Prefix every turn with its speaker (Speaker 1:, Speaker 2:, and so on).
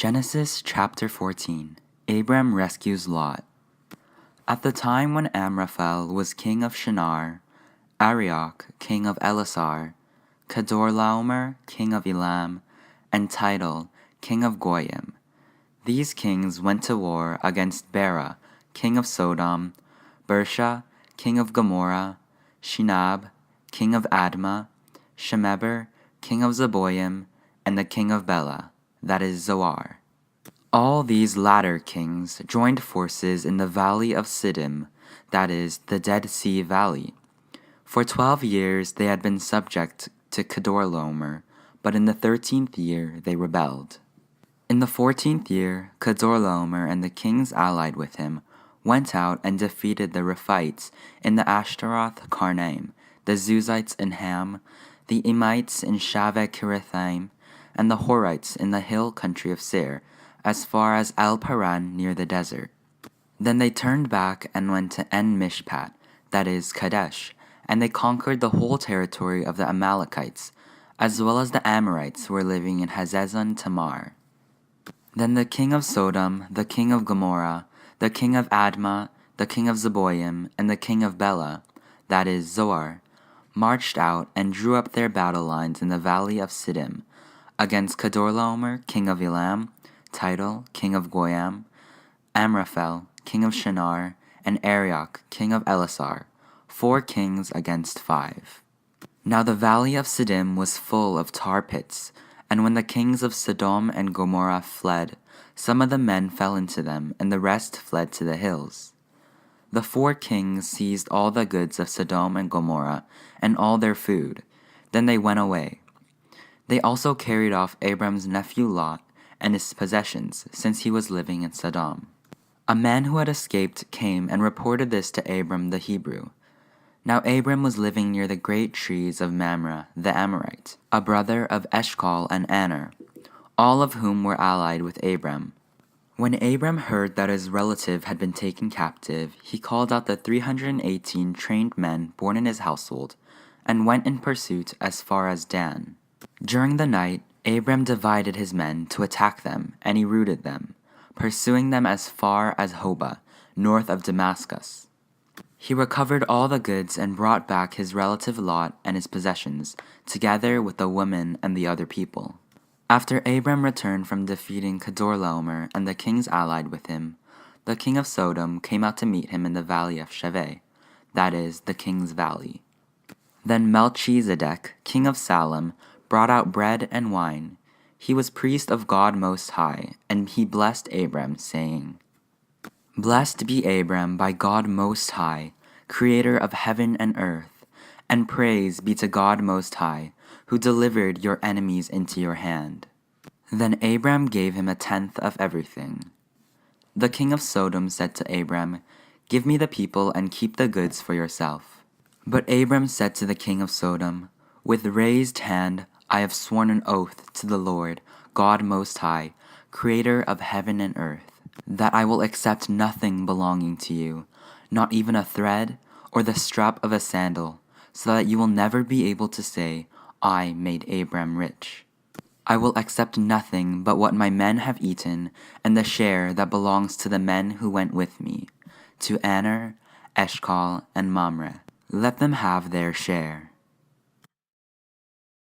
Speaker 1: Genesis chapter 14. Abram Rescues Lot. At the time when Amraphel was king of Shinar, Arioch king of Ellasar, Kedorlaomer king of Elam, and Tidal king of Goyim, these kings went to war against Bera king of Sodom, Birsha king of Gomorrah, Shinab king of Admah, Shemeber king of Zeboyim, and the king of Bela, that is Zoar. All these latter kings joined forces in the Valley of Siddim, that is, the Dead Sea Valley. For 12 years they had been subject to Kedorlaomer, but in the 13th year they rebelled. In the 14th year, Kedorlaomer and the kings allied with him went out and defeated the Rephaites in the Ashteroth Karnaim, the Zuzites in Ham, the Emites in Shaveh Kiriathaim, and the Horites in the hill country of Seir, as far as El-Paran near the desert. Then they turned back and went to En Mishpat, that is, Kadesh, and they conquered the whole territory of the Amalekites, as well as the Amorites who were living in Hazezon Tamar. Then the king of Sodom, the king of Gomorrah, the king of Admah, the king of Zeboyim, and the king of Bela, that is, Zoar, marched out and drew up their battle lines in the Valley of Siddim, against Kedorlaomer, king of Elam, Tidal, king of Goyim, Amraphel, king of Shinar, and Arioch, king of Ellasar, 4 kings against 5. Now the valley of Siddim was full of tar pits, and when the kings of Sodom and Gomorrah fled, some of the men fell into them, and the rest fled to the hills. The 4 kings seized all the goods of Sodom and Gomorrah, and all their food. Then they went away. They also carried off Abram's nephew Lot and his possessions, since he was living in Sodom. A man who had escaped came and reported this to Abram the Hebrew. Now Abram was living near the great trees of Mamre the Amorite, a brother of Eshcol and Aner, all of whom were allied with Abram. When Abram heard that his relative had been taken captive, he called out the 318 trained men born in his household, and went in pursuit as far as Dan. During the night, Abram divided his men to attack them, and he routed them, pursuing them as far as Hobah, north of Damascus. He recovered all the goods and brought back his relative Lot and his possessions, together with the women and the other people. After Abram returned from defeating Kedorlaomer and the kings allied with him, the king of Sodom came out to meet him in the valley of Shaveh, that is, the king's valley. Then Melchizedek, king of Salem, brought out bread and wine. He was priest of God Most High, and he blessed Abram, saying, "Blessed be Abram by God Most High, creator of heaven and earth, and praise be to God Most High, who delivered your enemies into your hand." Then Abram gave him 1/10 of everything. The king of Sodom said to Abram, "Give me the people and keep the goods for yourself." But Abram said to the king of Sodom, "With raised hand I have sworn an oath to the Lord, God Most High, creator of heaven and earth, that I will accept nothing belonging to you, not even a thread or the strap of a sandal, so that you will never be able to say, 'I made Abram rich.' I will accept nothing but what my men have eaten, and the share that belongs to the men who went with me, to Aner, Eshcol, and Mamre. Let them have their share."